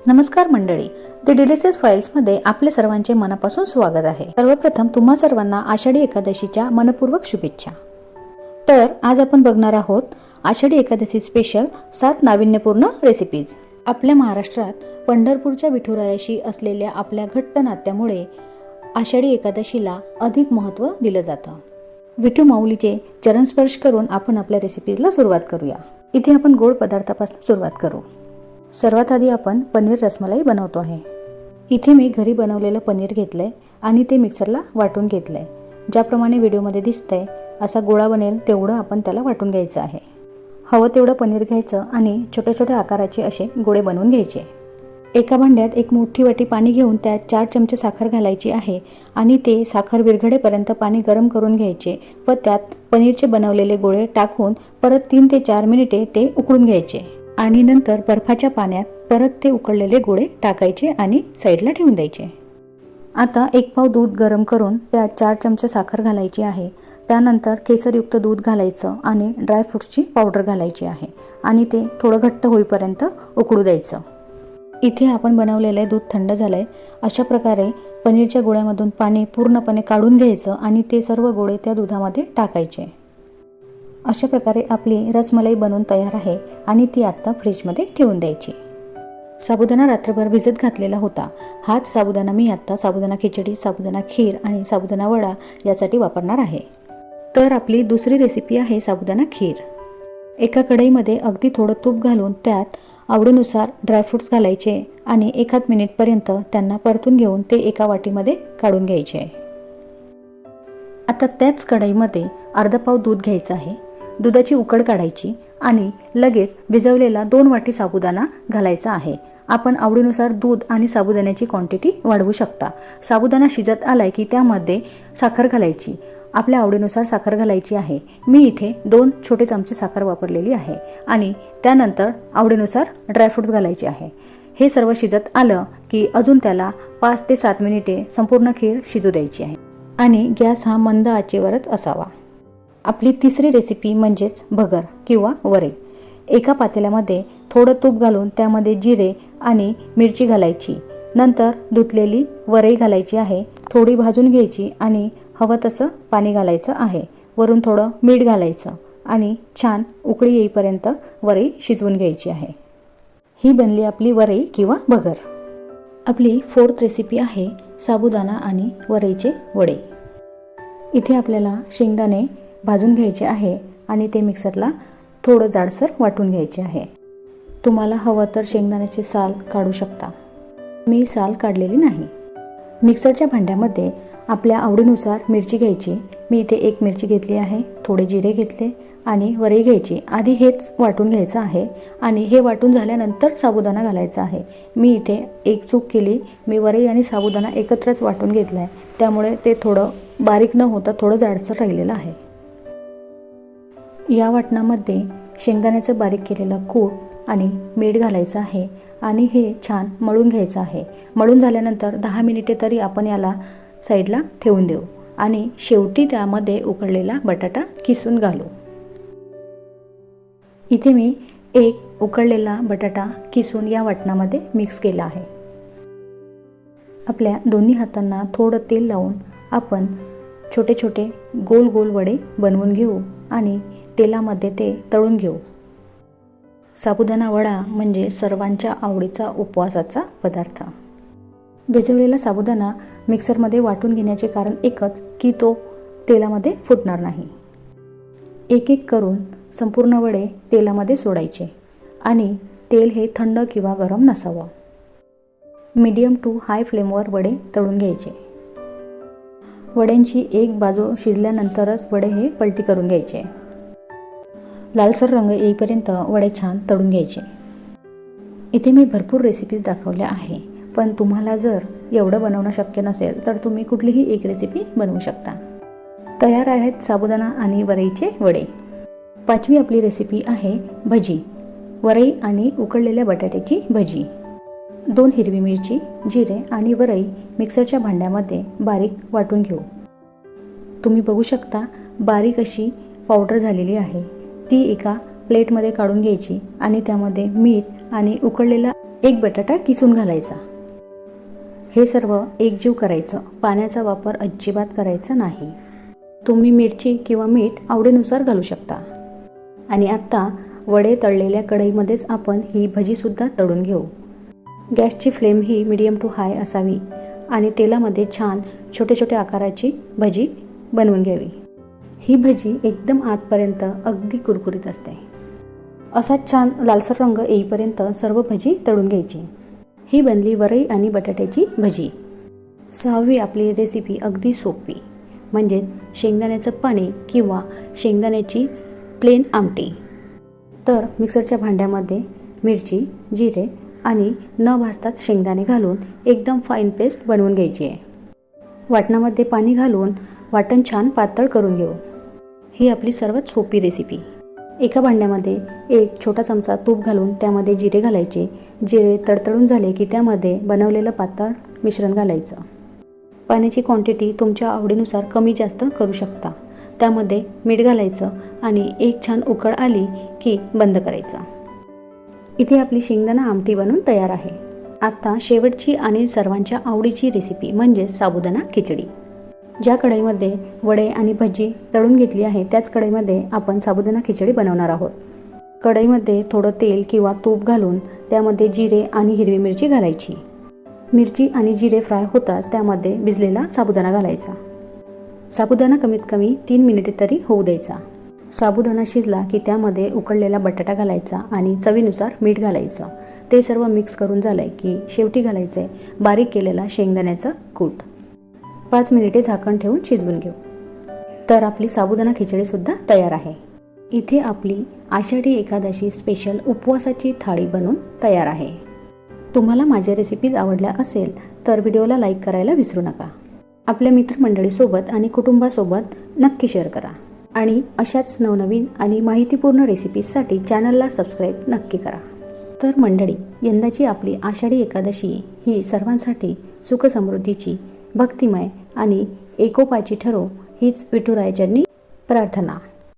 नमस्कार मंडळी, the delicious फाइल्समध्ये आपले सर्वांचे मनापासून स्वागत आहे। सर्वप्रथम तुम्हा सर्वांना आषाढी एकादशीच्या मनपूर्वक शुभेच्छा। तर आज आपण बघणार आहोत आषाढी एकादशी स्पेशल 7 नाविन्यपूर्ण रेसिपीज। आपल्या महाराष्ट्रात पंढरपूरच्या विठुरायाशी असलेल्या आपल्या घट्ट नात्यामुळे आषाढी एकादशीला अधिक महत्त्व दिलं जातं। विठू माऊलीचे चरणस्पर्श करून आपण आपल्या रेसिपीजला सुरुवात करूया। इथे आपण गोड पदार्थापासून सुरुवात करू। सर्वात आधी आपण पनीर रसमलाई बनवतो आहे। इथे मी घरी बनवलेलं पनीर घेतलंय आणि ते मिक्सरला वाटून घेतलंय। ज्याप्रमाणे व्हिडिओमध्ये दिसतंय असा गोळा बनेल तेवढं आपण त्याला वाटून घ्यायचं आहे। हवं तेवढं पनीर घ्यायचं आणि छोट्या छोट्या आकाराचे असे गोळे बनवून घ्यायचे। एका भांड्यात एक मोठी वाटी पाणी घेऊन त्यात 4 चमचे साखर घालायची आहे आणि ते साखर विरघळेपर्यंत पाणी गरम करून घ्यायचे व त्यात पनीरचे बनवलेले गोळे टाकून परत 3 ते 4 मिनिटे ते उकळून घ्यायचे आणि नंतर बर्फाच्या पाण्यात परत ते उकळलेले गोळे टाकायचे आणि साईडला ठेवून द्यायचे। आता 1 पाव दूध गरम करून त्यात 4 चमचे साखर घालायची आहे। त्यानंतर केसरयुक्त दूध घालायचं आणि ड्रायफ्रुट्सची पावडर घालायची आहे आणि ते थोडं घट्ट होईपर्यंत उकळू द्यायचं। इथे आपण बनवलेले दूध थंड झालंय। अशा प्रकारे पनीरच्या गोळ्यामधून पाणी पूर्णपणे काढून घ्यायचं आणि ते सर्व गोळे त्या दुधामध्ये टाकायचे। अशा प्रकारे आपली रसमलाई बनवून तयार आहे आणि ती आता फ्रीजमध्ये ठेवून द्यायची। साबुदाणा रात्रभर भिजत घातलेला होता। हाच साबुदाणा मी आता साबुदाणा खिचडी, साबुदाणा खीर आणि साबुदाणा वडा यासाठी वापरणार आहे। तर आपली दुसरी रेसिपी आहे साबुदाणा खीर। एका कढईमध्ये अगदी थोडं तूप घालून त्यात आवडीनुसार ड्रायफ्रुट्स घालायचे आणि 1 मिनिटपर्यंत त्यांना परतून घेऊन ते एका वाटीमध्ये काढून घ्यायचे। आता त्याच कढईमध्ये अर्धा पाव दूध घ्यायचं आहे। दुधाची उकळ काढायची आणि लगेच भिजवलेला 2 वाटी साबुदाणा घालायचा आहे। आपण आवडीनुसार दूध आणि साबुदाण्याची क्वांटिटी वाढवू शकता। साबुदाणा शिजत आलाय की त्यामध्ये साखर घालायची। आपल्या आवडीनुसार साखर घालायची आहे। मी इथे 2 छोटे चमचे साखर वापरलेली आहे आणि त्यानंतर आवडीनुसार ड्रायफ्रुट्स घालायचे आहे। हे सर्व शिजत आलं की अजून त्याला 5 ते 7 मिनिटे संपूर्ण खीर शिजू द्यायची आहे आणि गॅस हा मंद आचेवरच असावा। आपली तिसरी रेसिपी म्हणजेच भगर किंवा वरई। एका पातेल्यामध्ये थोडं तूप घालून त्यामध्ये जिरे आणि मिरची घालायची। नंतर धुतलेली वरई घालायची आहे, थोडी भाजून घ्यायची आणि हवं तसं पाणी घालायचं आहे। वरून थोडं मीठ घालायचं आणि छान उकळी येईपर्यंत वरई शिजवून घ्यायची आहे। ही बनली आपली वरई किंवा भगर। आपली 4th रेसिपी आहे साबुदाणा आणि वरईचे वडे। इथे आपल्याला शेंगदाणे भाजून घ्यायचे आहे आणि ते मिक्सरला थोडं जाडसर वाटून घ्यायचे आहे। तुम्हाला हवं तर शेंगदाण्याचे साल काढू शकता। मी साल काढलेली नाही। मिक्सरच्या भांड्यामध्ये आपल्या आवडीनुसार मिरची घ्यायची। मी इथे 1 मिरची घेतली आहे, थोडे जिरे घेतले आणि वरई घ्यायची। आधी हेच वाटून घ्यायचं आहे आणि हे वाटून झाल्यानंतर साबुदाणा घालायचा आहे। मी इथे एक चूक केली, मी वरई आणि साबुदाणा एकत्रच वाटून घेतलाय, त्यामुळे ते थोडं बारीक न होता थोडं जाडसर राहिलेलं आहे। या वाटणामध्ये शेंगदाण्याचं बारीक केलेलं कूट आणि मीठ घालायचं आहे आणि हे छान मळून घ्यायचं आहे। मळून झाल्यानंतर 10 मिनिटे तरी आपण याला साईडला ठेवून देऊ आणि शेवटी त्यामध्ये उकळलेला बटाटा किसून घालू। इथे मी 1 उकळलेला बटाटा किसून या वाटणामध्ये मिक्स केला आहे। आपल्या दोन्ही हातांना थोडं तेल लावून आपण छोटे छोटे गोल गोल वडे बनवून घेऊ आणि तेलामध्ये ते तळून घेऊ। साबुदाणा वडा म्हणजे सर्वांच्या आवडीचा उपवासाचा पदार्थ। भिजवलेला साबुदाणा मिक्सरमध्ये वाटून घेण्याचे कारण एकच की तो तेलामध्ये फुटणार नाही। एक एक करून संपूर्ण वडे तेलामध्ये सोडायचे आणि तेल हे थंड किंवा गरम नसावं। मीडियम टू हाय फ्लेमवर वडे तळून घ्यायचे। वड्यांची एक बाजू शिजल्यानंतरच वडे हे पलटी करून घ्यायचे। लालसर रंग येईपर्यंत वडे छान तळून घ्यायचे। इथे मी भरपूर रेसिपीज दाखवल्या आहे, पण तुम्हाला जर एवढं बनवणं शक्य नसेल तर तुम्ही कुठलीही एक रेसिपी बनवू शकता। तयार आहेत साबुदाणा आणि वरईचे वडे। 5वी आपली रेसिपी आहे भजी। वरई आणि उकळलेल्या बटाट्याची भजी। 2 हिरवी मिरची, जिरे आणि वरई मिक्सरच्या भांड्यामध्ये बारीक वाटून घेऊ। तुम्ही बघू शकता बारीक अशी पावडर झालेली आहे। ती एका प्लेटमध्ये काढून घ्यायची आणि त्यामध्ये मीठ आणि उकळलेला एक बटाटा किसून घालायचा. हे सर्व एकजीव करायचं. पाण्याचा वापर अजिबात करायचा नाही. तुम्ही मिरची किंवा मीठ आवडीनुसार घालू शकता. आणि आत्ता वडे तळलेल्या कढईमध्येच आपण ही भजीसुद्धा तळून घेऊ. गॅसची फ्लेम ही मीडियम टू हाय असावी आणि तेलामध्ये छान छोटे छोटे आकाराची भजी बनवून घ्यावी. ही भजी एकदम आतपर्यंत अगदी कुरकुरीत असते. असा छान लालसर रंग येईपर्यंत सर्व भजी तळून घ्यायची. ही बनली वरई आणि बटाट्याची भजी. 6वी आपली रेसिपी अगदी सोपी, म्हणजे शेंगदाण्याचं पाणी किंवा शेंगदाण्याची प्लेन आमटी. तर मिक्सरच्या भांड्यामध्ये मिरची, जिरे आणि न भाजताच शेंगदाणे घालून एकदम फाईन पेस्ट बनवून घ्यायची आहे. वाटणामध्ये पाणी घालून वाटण छान पातळ करून घेऊ. ही आपली सर्वात सोपी रेसिपी. एका भांड्यामध्ये एक छोटा चमचा तूप घालून त्यामध्ये जिरे घालायचे. जिरे तडतडून झाले की त्यामध्ये बनवलेलं पातळ मिश्रण घालायचं. पाण्याची क्वांटिटी तुमच्या आवडीनुसार कमी जास्त करू शकता. त्यामध्ये मीठ घालायचं आणि एक छान उकळ आली की बंद करायचं. इथे आपली शेंगदाणा आमटी बनून तयार आहे. आता शेवटची आणि सर्वांच्या आवडीची रेसिपी म्हणजे साबुदाणा खिचडी. ज्या कढईमध्ये वडे आणि भजी तळून घेतली आहे त्याच कढईमध्ये आपण साबुदाणा खिचडी बनवणार आहोत. कढईमध्ये थोडं तेल किंवा तूप घालून त्यामध्ये जिरे आणि हिरवी मिरची घालायची. मिरची आणि जिरे फ्राय होताच त्यामध्ये भिजलेला साबुदाणा घालायचा. साबुदाणा कमीत कमी 3 मिनिटे तरी होऊ द्यायचा. साबुदाणा शिजला की त्यामध्ये उकळलेला बटाटा घालायचा आणि चवीनुसार मीठ घालायचं. ते सर्व मिक्स करून झालंय की शेवटी घालायचं आहे बारीक केलेला शेंगदाण्याचा कूट. 5 मिनिटे झाकण ठेवून शिजवून घेऊ. तर आपली साबुदाणा खिचडीसुद्धा तयार आहे. इथे आपली आषाढी एकादशी स्पेशल उपवासाची थाळी बनून तयार आहे. तुम्हाला माझ्या रेसिपीज आवडल्या असेल तर व्हिडिओला लाईक करायला विसरू नका. आपल्या मित्रमंडळीसोबत आणि कुटुंबासोबत नक्की शेअर करा. आणि अशाच नवनवीन आणि माहितीपूर्ण रेसिपीजसाठी चॅनलला सबस्क्राईब नक्की करा. तर मंडळी, यंदाची आपली आषाढी एकादशी ही सर्वांसाठी सुखसमृद्धीची, भक्तिमय आणि एकोपाची ठरो हीच विठुरायचरणी प्रार्थना.